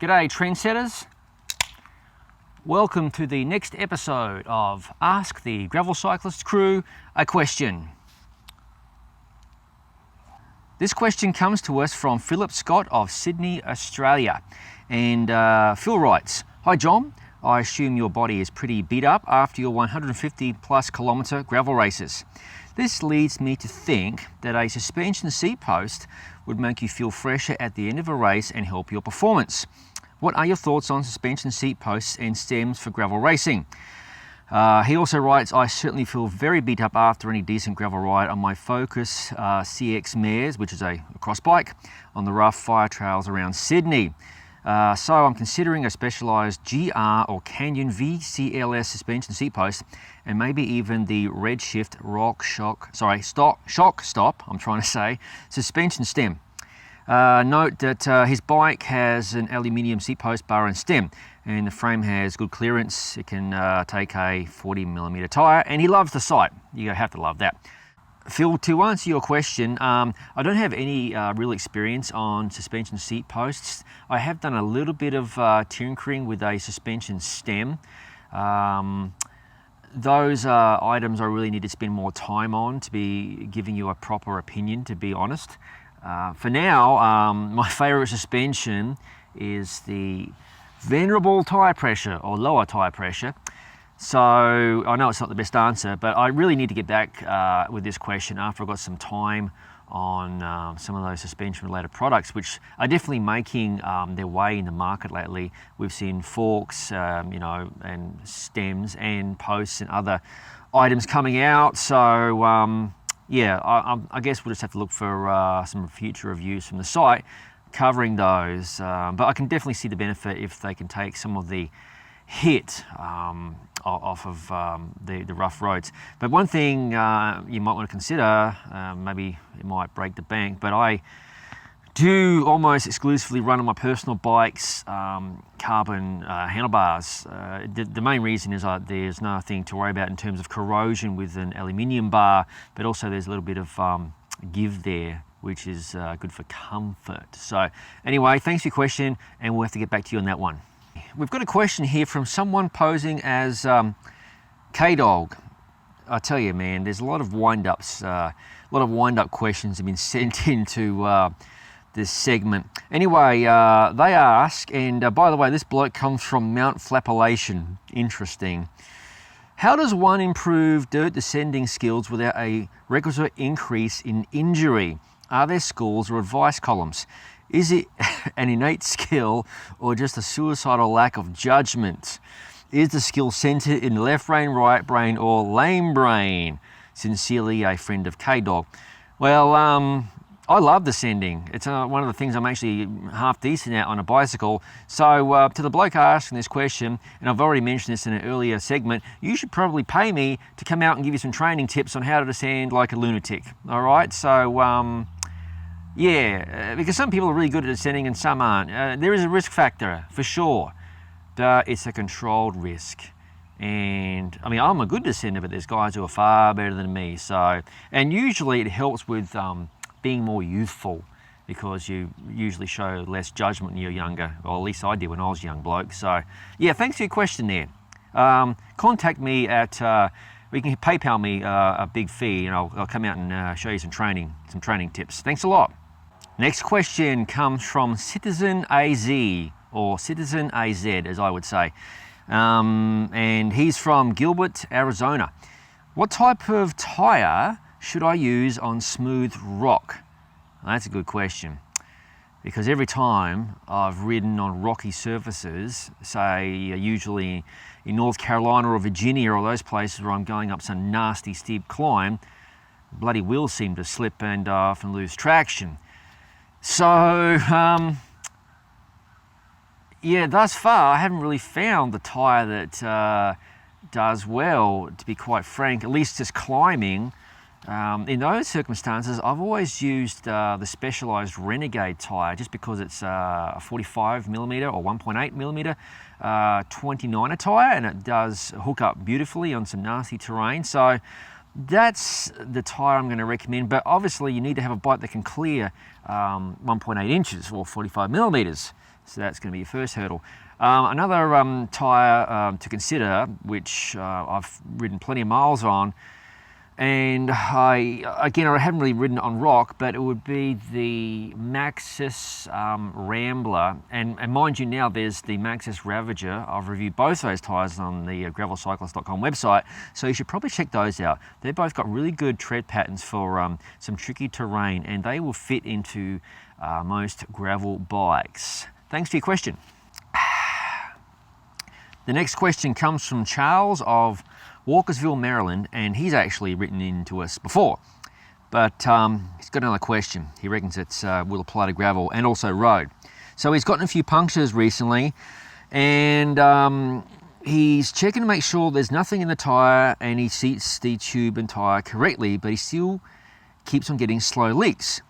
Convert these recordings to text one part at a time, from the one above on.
G'day trendsetters. Welcome to the next episode of Ask the Gravel Cyclist crew a question. This question comes to us from Philip Scott of Sydney, Australia. And Phil writes, "Hi John, I assume your body is pretty beat up after your 150 plus kilometre gravel races. This leads me to think that a suspension seat post would make you feel fresher at the end of a race and help your performance. What are your thoughts on suspension seat posts and stems for gravel racing?" He also writes, "I certainly feel very beat up after any decent gravel ride on my Focus CX mares, which is a cross bike, on the rough fire trails around Sydney. So I'm considering a specialised GR or Canyon VCLS suspension seat post, and maybe even the Redshift shock stop, suspension stem. Note that his bike has an aluminium seat post bar and stem, and the frame has good clearance. It can take a 40mm tyre, and he loves the sight. You have to love that." Phil, to answer your question, I don't have any real experience on suspension seat posts. I have done a little bit of tinkering with a suspension stem. Those items I really need to spend more time on to be giving you a proper opinion, to be honest. For now, my favourite suspension is the venerable tyre pressure or lower tyre pressure. So I know it's not the best answer, but I really need to get back with this question after I've got some time on some of those suspension related products, which are definitely making their way in the market lately. We've seen forks, and stems and posts and other items coming out. So I guess we'll just have to look for some future reviews from the site covering those. But I can definitely see the benefit if they can take some of the hit off of the rough roads. But one thing you might want to consider, maybe it might break the bank, but I do almost exclusively run on my personal bikes carbon handlebars. The main reason is there's nothing to worry about in terms of corrosion with an aluminium bar, but also there's a little bit of give there, which is good for comfort. So anyway, thanks for your question, and we'll have to get back to you on that one. We've got a question here from someone posing as Kdog. I tell you, man, there's a lot of wind-ups, a lot of wind-up questions have been sent into this segment. Anyway, they ask, and by the way, this bloke comes from Mount Flappellation. Interesting. "How does one improve dirt descending skills without a requisite increase in injury? Are there schools or advice columns? Is it an innate skill or just a suicidal lack of judgment? Is the skill centered in the left brain, right brain, or lame brain? Sincerely, a friend of Kdog." Well, I love descending. It's one of the things I'm actually half decent at on a bicycle. So to the bloke asking this question, and I've already mentioned this in an earlier segment, you should probably pay me to come out and give you some training tips on how to descend like a lunatic. All right, so because some people are really good at descending and some aren't. There is a risk factor for sure, but it's a controlled risk. And I mean, I'm a good descender, but there's guys who are far better than me. So, and usually it helps with being more youthful, because you usually show less judgment when you're younger, or at least I did when I was a young bloke. So yeah, thanks for your question there. Contact me at, you can PayPal me a big fee, and I'll come out and show you some training tips. Thanks a lot. Next question comes from Citizen AZ, or Citizen AZ as I would say. And he's from Gilbert, Arizona. "What type of tyre should I use on smooth rock?" Well, that's a good question, because every time I've ridden on rocky surfaces, say usually in North Carolina or Virginia or those places where I'm going up some nasty steep climb, bloody wheels seem to slip and often lose traction. So thus far I haven't really found the tyre that does well, to be quite frank, at least just climbing. In those circumstances, I've always used the Specialized Renegade tyre, just because it's a 45mm or 1.8mm 29er tyre, and it does hook up beautifully on some nasty terrain. So that's the tyre I'm going to recommend, but obviously you need to have a bike that can clear 1.8 inches or 45 millimeters. So that's going to be your first hurdle. Another tyre to consider, which I've ridden plenty of miles on, and I haven't really ridden it on rock, but it would be the Maxxis Rambler, and mind you, now there's the Maxxis Ravager. I've reviewed both those tyres on the gravelcyclist.com website, so you should probably check those out. They've both got really good tread patterns for some tricky terrain, and they will fit into most gravel bikes. Thanks for your question. The next question comes from Charles of Walkersville, Maryland, and he's actually written in to us before, but he's got another question. He reckons it will apply to gravel and also road. So he's gotten a few punctures recently, and he's checking to make sure there's nothing in the tyre, and he seats the tube and tyre correctly, but he still keeps on getting slow leaks.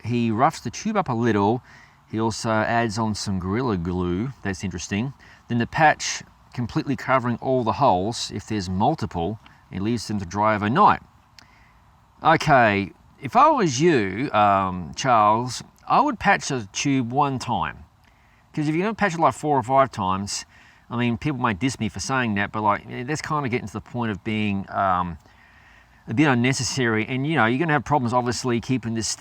He roughs the tube up a little. He also adds on some Gorilla Glue. That's interesting. Then the patch completely covering all the holes. If there's multiple, he leaves them to dry overnight. Okay, if I was you, Charles, I would patch the tube one time, because if you're going to patch it like 4 or 5 times, I mean, people may diss me for saying that, but like, that's kind of getting to the point of being a bit unnecessary. And you know, you're going to have problems obviously keeping this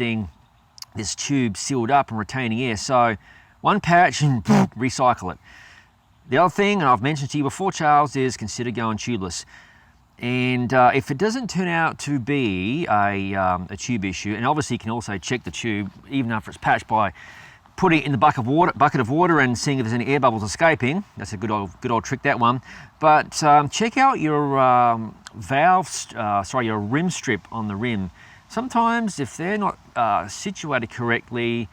tube sealed up and retaining air. So one patch and recycle it. The other thing, and I've mentioned to you before, Charles, is consider going tubeless. And if it doesn't turn out to be a tube issue, and obviously you can also check the tube even after it's patched by putting it in the bucket of water and seeing if there's any air bubbles escaping. That's a good old trick, that one. But check out your your rim strip on the rim. Sometimes if they're not situated correctly,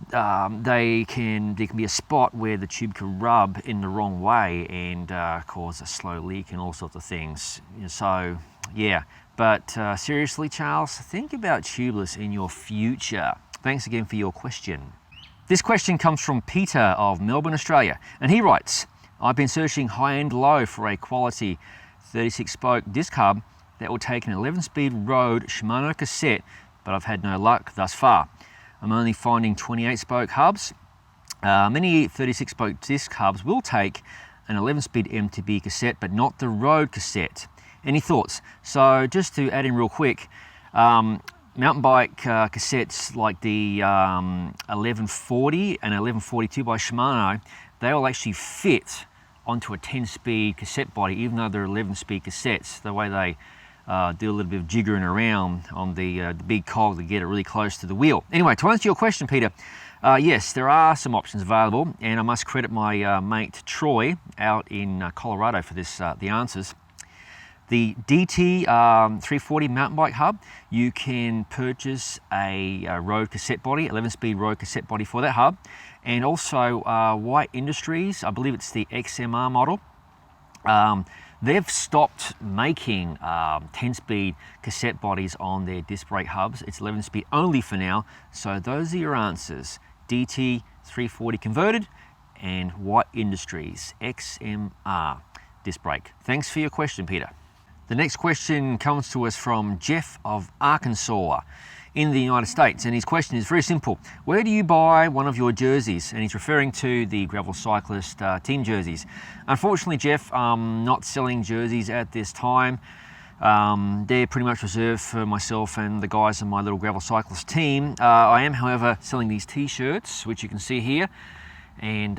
there can be a spot where the tube can rub in the wrong way and cause a slow leak and all sorts of things. So yeah, but seriously, Charles, think about tubeless in your future. Thanks again for your question. This question comes from Peter of Melbourne, Australia, and he writes, I've been searching high and low for a quality 36-spoke disc hub that will take an 11-speed road Shimano cassette, but I've had no luck thus far. I'm only finding 28-spoke hubs. Many 36-spoke disc hubs will take an 11-speed MTB cassette, but not the road cassette. Any thoughts? So just to add in real quick, mountain bike cassettes like the 1140 and 1142 by Shimano, they will actually fit onto a 10-speed cassette body, even though they're 11-speed cassettes. The way they do a little bit of jiggering around on the big cog to get it really close to the wheel. Anyway, to answer your question, Peter, yes, there are some options available, and I must credit my mate Troy out in Colorado for the answers. The DT 340 mountain bike hub, you can purchase a road cassette body, 11-speed road cassette body for that hub, and also White Industries, I believe it's the XMR model. They've stopped making 10-speed cassette bodies on their disc brake hubs. It's 11-speed only for now. So those are your answers. DT 340 converted and White Industries XMR disc brake. Thanks for your question, Peter. The next question comes to us from Jeff of Arkansas in the United States, and his question is very simple. Where do you buy one of your jerseys? And he's referring to the Gravel Cyclist team jerseys. Unfortunately, Jeff, I'm not selling jerseys at this time. They're pretty much reserved for myself and the guys in my little Gravel Cyclist team. I am, however, selling these t-shirts, which you can see here, and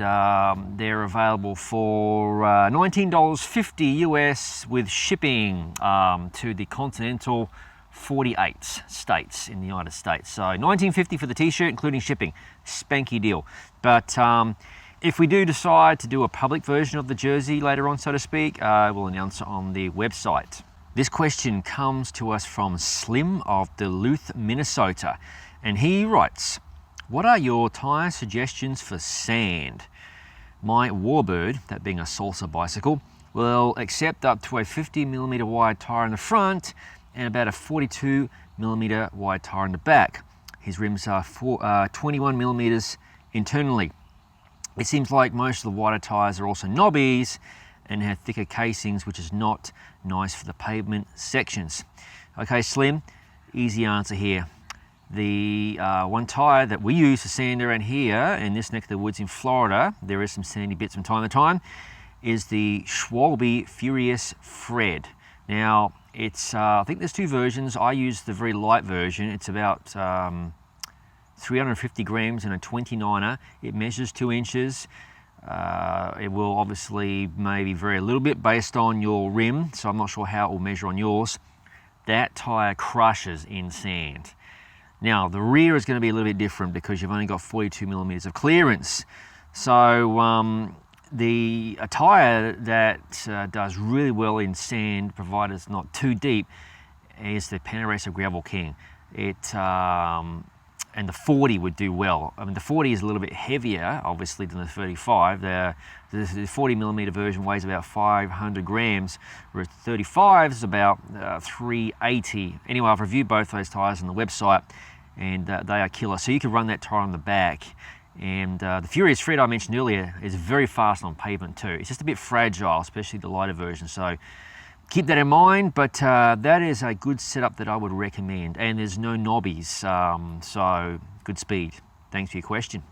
they're available for $19.50 US with shipping to the continental 48 states in the United States. So $19.50 for the t-shirt, including shipping. Spanky deal. But if we do decide to do a public version of the jersey later on, so to speak, we'll announce it on the website. This question comes to us from Slim of Duluth, Minnesota, and he writes, what are your tyre suggestions for sand? My Warbird, that being a Salsa bicycle, will accept up to a 50mm wide tyre in the front and about a 42mm wide tyre in the back. His rims are 21mm internally. It seems like most of the wider tyres are also knobbies, and had thicker casings, which is not nice for the pavement sections. Okay, Slim, easy answer here. The one tyre that we use to sand around here in this neck of the woods in Florida, there is some sandy bits from time to time, is the Schwalbe Furious Fred. Now, it's I think there's two versions. I use the very light version. It's about 350 grams in a 29er. It measures 2 inches. It will obviously maybe vary a little bit based on your rim, so I'm not sure how it will measure on yours. That tyre crushes in sand. Now, the rear is going to be a little bit different because you've only got 42 millimeters of clearance. So a tyre that does really well in sand, provided it's not too deep, is the Panaracer Gravel King. And the 40 would do well. I mean, the 40 is a little bit heavier, obviously, than the 35. The 40 millimeter version weighs about 500 grams, whereas the 35 is about 380. Anyway, I've reviewed both those tyres on the website, and they are killer. So you can run that tyre on the back. And the Furious Fred I mentioned earlier is very fast on pavement too. It's just a bit fragile, especially the lighter version. So keep that in mind, but that is a good setup that I would recommend. And there's no knobbies, so good speed. Thanks for your question.